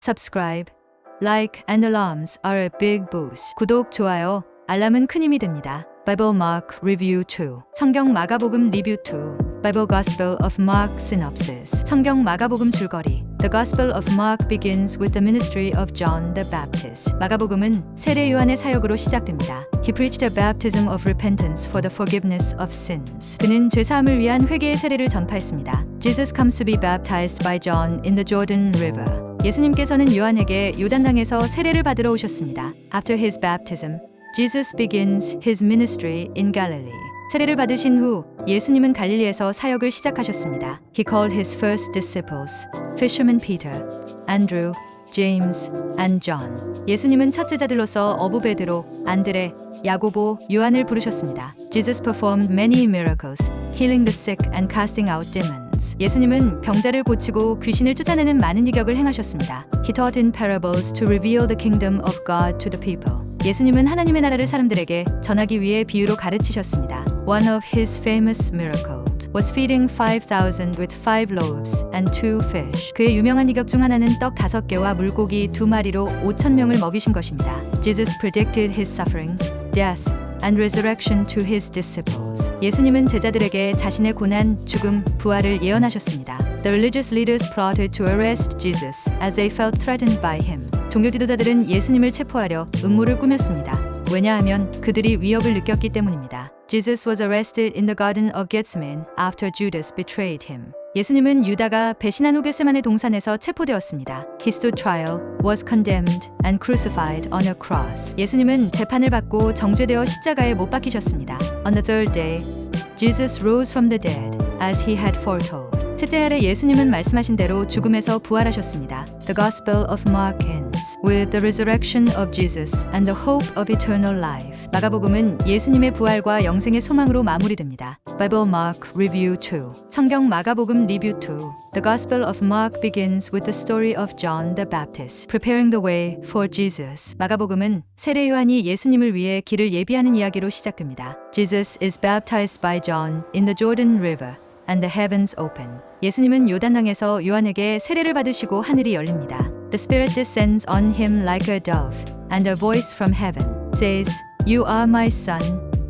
Subscribe, like and alarms are a big boost. 구독, 좋아요, 알람은 큰 힘이 됩니다. Bible Mark Review 2. 성경 마가복음 리뷰 2. Bible Gospel of Mark Synopsis. 성경 마가복음 줄거리. The Gospel of Mark begins with the ministry of John the Baptist. 마가복음은 세례 요한의 사역으로 시작됩니다. He preached a baptism of repentance for the forgiveness of sins. 그는 죄사함을 위한 회개의 세례를 전파했습니다. Jesus comes to be baptized by John in the Jordan River. 예수님께서는 요한에게 요단강에서 세례를 받으러 오셨습니다. After his baptism, Jesus begins his ministry in Galilee. 세례를 받으신 후 예수님은 갈릴리에서 사역을 시작하셨습니다. He called his first disciples, fisherman Peter, Andrew, James, and John. 예수님은 첫 제자들로서 어부 베드로, 안드레, 야고보, 요한을 부르셨습니다. Jesus performed many miracles, healing the sick and casting out demons. 예수님은 병자를 고치고 귀신을 쫓아내는 많은 이격을 행하셨습니다. He taught in parables to reveal the kingdom of God to the people. 예수님은 하나님의 나라를 사람들에게 전하기 위해 비유로 가르치셨습니다. One of his famous miracles was feeding 5,000 with 5 loaves and 2 fish. 그의 유명한 이격 중 하나는 떡 5개와 물고기 2마리로 5,000명을 먹이신 것입니다. Jesus predicted his suffering, death, and resurrection to his disciples. 예수님은 제자들에게 자신의 고난, 죽음, 부활을 예언하셨습니다. The religious leaders plotted to arrest Jesus as they felt threatened by him. 종교 지도자들은 예수님을 체포하려 음모를 꾸몄습니다. 왜냐하면 그들이 위협을 느꼈기 때문입니다. Jesus was arrested in the Garden of Gethsemane after Judas betrayed him. 예수님은 유다가 배신한 후 겟세마네 동산에서 체포되었습니다. He stood trial, was condemned, and crucified on a cross. 예수님은 재판을 받고 정죄되어 십자가에 못 박히셨습니다. On the third day, Jesus rose from the dead, as he had foretold. 셋째 날에 예수님은 말씀하신 대로 죽음에서 부활하셨습니다. The Gospel of Mark ends with the resurrection of Jesus and the hope of eternal life. 마가복음은 예수님의 부활과 영생의 소망으로 마무리됩니다. Bible Mark Review 2. 성경 마가복음 리뷰 2. The Gospel of Mark begins with the story of John the Baptist, preparing the way for Jesus. 마가복음은 세례 요한이 예수님을 위해 길을 예비하는 이야기로 시작됩니다. Jesus is baptized by John in the Jordan River. And the heavens open. 예수님은 요단강에서 요한에게 세례를 받으시고 하늘이 열립니다. The Spirit descends on him like a dove, and a voice from heaven says, You are my son,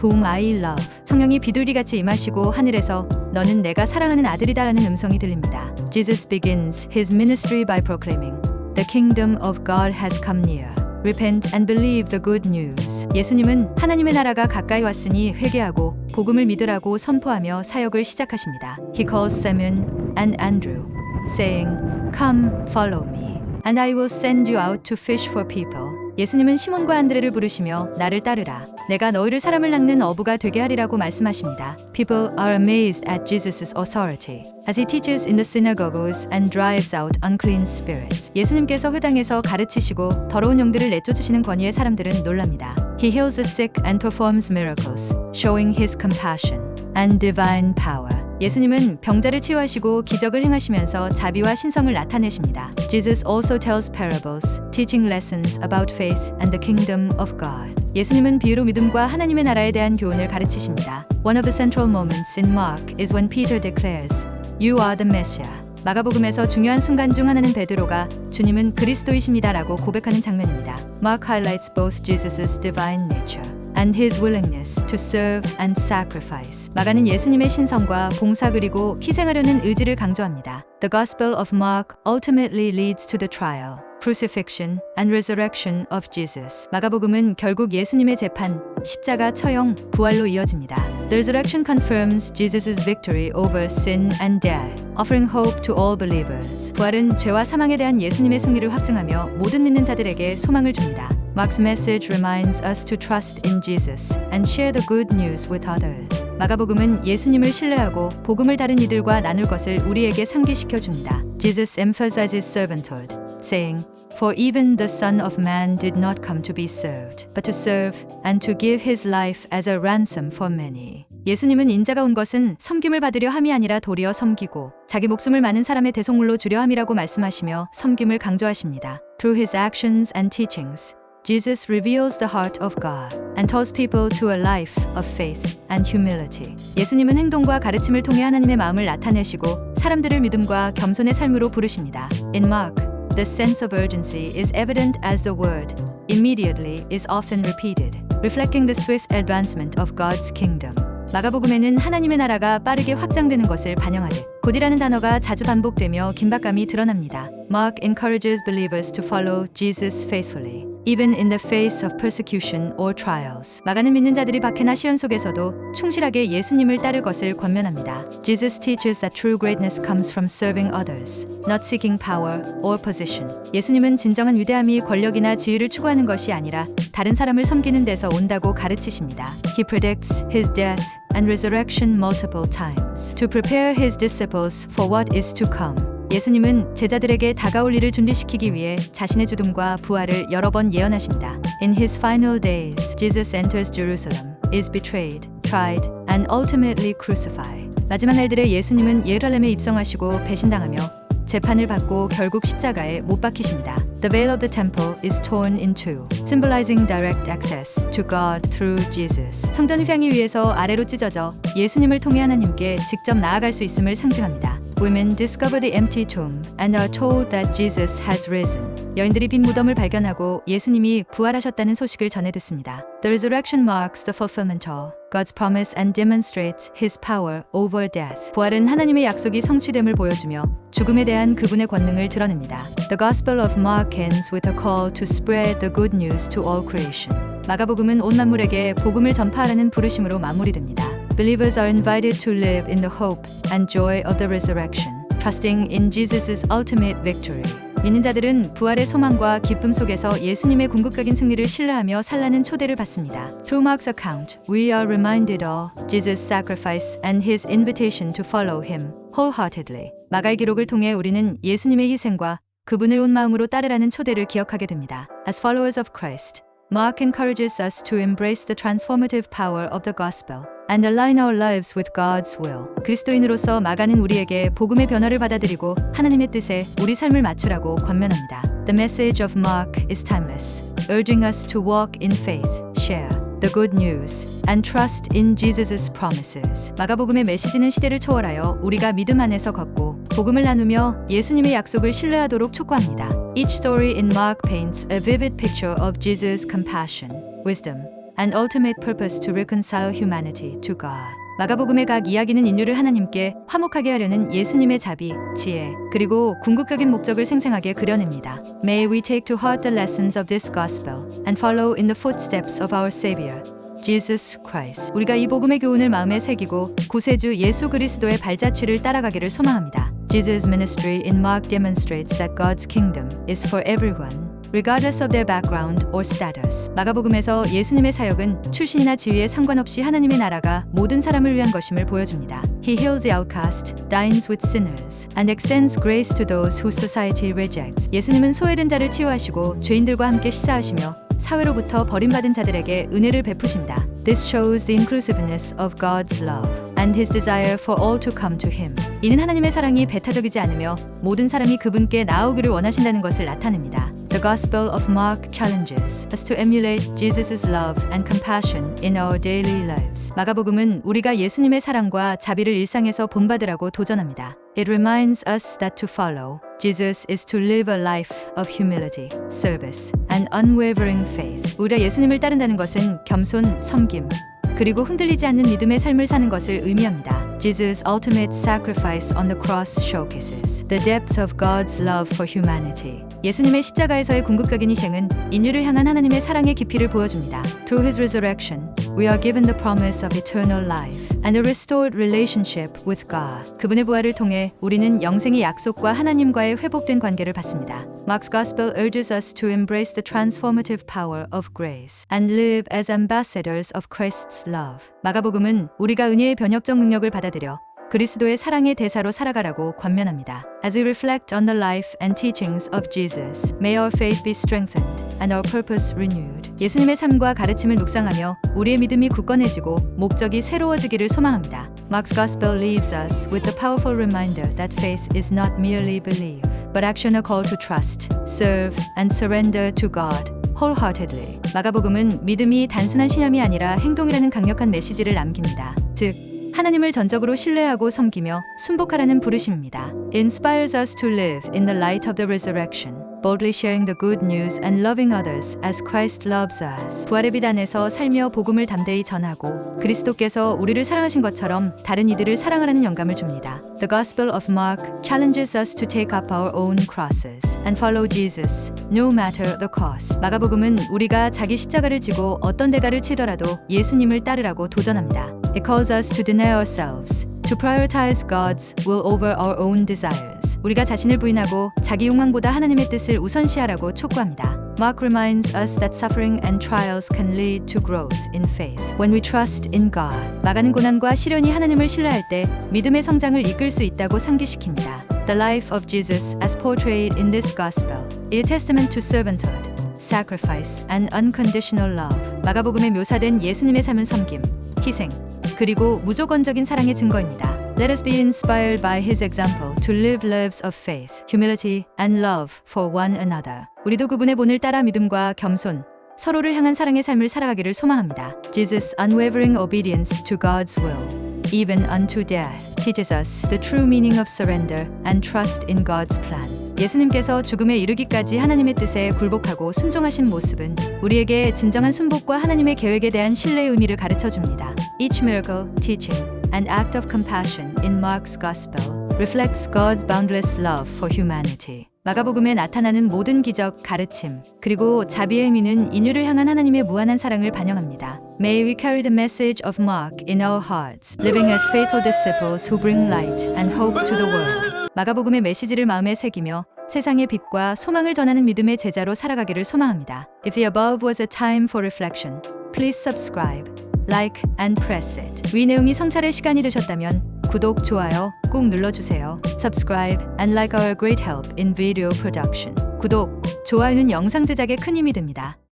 whom I love. 성령이 비둘기같이 임하시고 하늘에서 너는 내가 사랑하는 아들이다라는 음성이 들립니다. Jesus begins his ministry by proclaiming, The kingdom of God has come near. Repent and believe the good news. 예수님은 하나님의 나라가 가까이 왔으니 회개하고 복음을 믿으라고 선포하며 사역을 시작하십니다. He calls Simon and Andrew, saying, Come, follow me, and I will send you out to fish for people. 예수님은 시몬과 안드레를 부르시며 나를 따르라. 내가 너희를 사람을 낚는 어부가 되게 하리라고 말씀하십니다. People are amazed at Jesus' authority as he teaches in the synagogues and drives out unclean spirits. 예수님께서 회당에서 가르치시고 더러운 영들을 내쫓으시는 권위에 사람들은 놀랍니다. He heals the sick and performs miracles, showing his compassion and divine power. 예수님은 병자를 치유하시고 기적을 행하시면서 자비와 신성을 나타내십니다. Jesus also tells parables, teaching lessons about faith and the kingdom of God. 예수님은 비유로 믿음과 하나님의 나라에 대한 교훈을 가르치십니다. One of the central moments in Mark is when Peter declares, You are the Messiah. 마가복음에서 중요한 순간 중 하나는 베드로가 주님은 그리스도이십니다라고 고백하는 장면입니다. Mark highlights both Jesus' divine nature and his willingness to serve and sacrifice. 마가는 예수님의 신성과 봉사 그리고 희생하려는 의지를 강조합니다. The Gospel of Mark ultimately leads to the trial, crucifixion, and resurrection of Jesus. 마가복음은 결국 예수님의 재판, 십자가, 처형, 부활로 이어집니다. The resurrection confirms Jesus' victory over sin and death, offering hope to all believers. 부활은 죄와 사망에 대한 예수님의 승리를 확증하며 모든 믿는 자들에게 소망을 줍니다. Mark's message reminds us to trust in Jesus and share the good news with others. 마가복음은 예수님을 신뢰하고 복음을 다른 이들과 나눌 것을 우리에게 상기시켜 줍니다. Jesus emphasizes servanthood, saying, For even the Son of Man did not come to be served, but to serve and to give his life as a ransom for many. 예수님은 인자가 온 것은 섬김을 받으려 함이 아니라 도리어 섬기고 자기 목숨을 많은 사람의 대속물로 주려 함이라고 말씀하시며 섬김을 강조하십니다. Through his actions and teachings, Jesus reveals the heart of God and calls people to a life of faith and humility. 예수님은 행동과 가르침을 통해 하나님의 마음을 나타내시고 사람들을 믿음과 겸손의 삶으로 부르십니다. In Mark, The sense of urgency is evident as the word immediately is often repeated, reflecting the swift advancement of God's kingdom. 마가복음에는 하나님의 나라가 빠르게 확장되는 것을 반영하듯 곧이라는 단어가 자주 반복되며 긴박감이 드러납니다. Mark encourages believers to follow Jesus faithfully, even in the face of persecution or trials. 마가는 믿는 자들이 박해나 시련 속에서도 충실하게 예수님을 따를 것을 권면합니다. Jesus teaches that true greatness comes from serving others, not seeking power or position. 예수님은 진정한 위대함이 권력이나 지위를 추구하는 것이 아니라 다른 사람을 섬기는 데서 온다고 가르치십니다. He predicts his death and resurrection multiple times to prepare his disciples for what is to come. 예수님은 제자들에게 다가올 일을 준비시키기 위해 자신의 죽음과 부활을 여러 번 예언하십니다. In his final days, Jesus enters Jerusalem, is betrayed, tried, and ultimately crucified. 마지막 날들에 예수님은 예루살렘에 입성하시고 배신당하며 재판을 받고 결국 십자가에 못 박히십니다. The veil of the temple is torn in two, symbolizing direct access to God through Jesus. 성전 휘장이 위에서 아래로 찢어져 예수님을 통해 하나님께 직접 나아갈 수 있음을 상징합니다. Women discover the empty tomb and are told that Jesus has risen. 여인들이 빈 무덤을 발견하고 예수님이 부활하셨다는 소식을 전해 듣습니다. The resurrection marks the fulfillment of God's promise and demonstrates His power over death. 부활은 하나님의 약속이 성취됨을 보여주며 죽음에 대한 그분의 권능을 드러냅니다. The Gospel of Mark ends with a call to spread the good news to all creation. 마가복음은 온 만물에게 복음을 전파하라는 부르심으로 마무리됩니다. Believers are invited to live in the hope and joy of the resurrection, trusting in Jesus' ultimate victory. 믿는 자들은 부활의 소망과 기쁨 속에서 예수님의 궁극적인 승리를 신뢰하며 살라는 초대를 받습니다. Through Mark's account, we are reminded of Jesus' sacrifice and His invitation to follow Him wholeheartedly. 마가의 기록을 통해 우리는 예수님의 희생과 그분을 온 마음으로 따르라는 초대를 기억하게 됩니다. As followers of Christ, Mark encourages us to embrace the transformative power of the gospel and align our lives with God's will. 그리스도인으로서 마가는 우리에게 복음의 변화를 받아들이고 하나님의 뜻에 우리 삶을 맞추라고 권면합니다. The message of Mark is timeless, urging us to walk in faith, share the good news, and trust in Jesus' promises. 마가복음의 메시지는 시대를 초월하여 우리가 믿음 안에서 걷고 복음을 나누며 예수님의 약속을 신뢰하도록 촉구합니다. Each story in Mark paints a vivid picture of Jesus' compassion, wisdom, and ultimate purpose to reconcile humanity to God. 마가복음의 각 이야기는 인류를 하나님께 화목하게 하려는 예수님의 자비, 지혜, 그리고 궁극적인 목적을 생생하게 그려냅니다. May we take to heart the lessons of this gospel and follow in the footsteps of our Savior, Jesus Christ. 우리가 이 복음의 교훈을 마음에 새기고 구세주 예수 그리스도의 발자취를 따라가기를 소망합니다. Jesus' ministry in Mark demonstrates that God's kingdom is for everyone, regardless of their background or status. 마가복음에서 예수님의 사역은 출신이나 지위에 상관없이 하나님의 나라가 모든 사람을 위한 것임을 보여줍니다. He heals the outcast, dines with sinners, and extends grace to those whose society rejects. 예수님은 소외된 자를 치유하시고 죄인들과 함께 시사하시며 사회로부터 버림받은 자들에게 은혜를 베푸십니다. This shows the inclusiveness of God's love and His desire for all to come to Him. 이는 하나님의 사랑이 배타적이지 않으며 모든 사람이 그분께 나아오기를 원하신다는 것을 나타냅니다. The Gospel of Mark challenges us to emulate Jesus' love and compassion in our daily lives. 마가복음은 우리가 예수님의 사랑과 자비를 일상에서 본받으라고 도전합니다. It reminds us that to follow Jesus is to live a life of humility, service, and unwavering faith. 우리가 예수님을 따른다는 것은 겸손, 섬김, 그리고 흔들리지 않는 믿음의 삶을 사는 것을 의미합니다. Jesus' ultimate sacrifice on the cross showcases the depth of God's love for humanity. 예수님의 십자가에서의 궁극적인 희생은 인류를 향한 하나님의 사랑의 깊이를 보여줍니다. Through His resurrection, we are given the promise of eternal life and a restored relationship with God. 그분의 부활을 통해 우리는 영생의 약속과 하나님과의 회복된 관계를 받습니다. Mark's Gospel urges us to embrace the transformative power of grace and live as ambassadors of Christ's love. 마가복음은 우리가 은혜의 변혁적 능력을 받아들여 그리스도의 사랑의 대사로 살아가라고 권면합니다. As we reflect on the life and teachings of Jesus, may our faith be strengthened and our purpose renewed. 예수님의 삶과 가르침을 묵상하며 우리의 믿음이 굳건해지고 목적이 새로워지기를 소망합니다. Mark's Gospel leaves us with the powerful reminder that faith is not merely belief, but action a call to trust, serve, and surrender to God wholeheartedly. 마가복음은 믿음이 단순한 신념이 아니라 행동이라는 강력한 메시지를 남깁니다. 즉, 하나님을 전적으로 신뢰하고 섬기며 순복하라는 부르심입니다. It inspires us to live in the light of the resurrection, boldly sharing the good news and loving others as Christ loves us. 부활의 빛 안에서 살며 복음을 담대히 전하고 그리스도께서 우리를 사랑하신 것처럼 다른 이들을 사랑하라는 영감을 줍니다. The Gospel of Mark challenges us to take up our own crosses and follow Jesus, no matter the cost. 마가복음은 우리가 자기 십자가를 지고 어떤 대가를 치더라도 예수님을 따르라고 도전합니다. It calls us to deny ourselves, to prioritize God's will over our own desires. 우리가 자신을 부인하고 자기 욕망보다 하나님의 뜻을 우선시하라고 촉구합니다. Mark reminds us that suffering and trials can lead to growth in faith when we trust in God. 마가는 고난과 시련이 하나님을 신뢰할 때 믿음의 성장을 이끌 수 있다고 상기시킵니다. The life of Jesus as portrayed in this gospel is a testament to servanthood, sacrifice, and unconditional love. 마가복음에 묘사된 예수님의 삶은 섬김, 희생, 그리고 무조건적인 사랑의 증거입니다. Let us be inspired by his example to live lives of faith, humility, and love for one another. 우리도 그분의 본을 따라 믿음과 겸손, 서로를 향한 사랑의 삶을 살아가기를 소망합니다. Jesus' unwavering obedience to God's will, even unto death, teaches us the true meaning of surrender and trust in God's plan. 예수님께서 죽음에 이르기까지 하나님의 뜻에 굴복하고 순종하신 모습은 우리에게 진정한 순복과 하나님의 계획에 대한 신뢰의 의미를 가르쳐 줍니다. Each miracle, teaching, and act of compassion in Mark's Gospel reflects God's boundless love for humanity. 마가복음에 나타나는 모든 기적, 가르침, 그리고 자비의 의미는 인류를 향한 하나님의 무한한 사랑을 반영합니다. May we carry the message of Mark in our hearts, living as faithful disciples who bring light and hope to the world. 마가복음의 메시지를 마음에 새기며 세상의 빛과 소망을 전하는 믿음의 제자로 살아가기를 소망합니다. If the above was a time for reflection, please subscribe, like, and press it. 위 내용이 성찰의 시간이 되셨다면 구독, 좋아요 꼭 눌러주세요. Subscribe and like our great help in video production. 구독, 좋아요는 영상 제작에 큰 힘이 됩니다.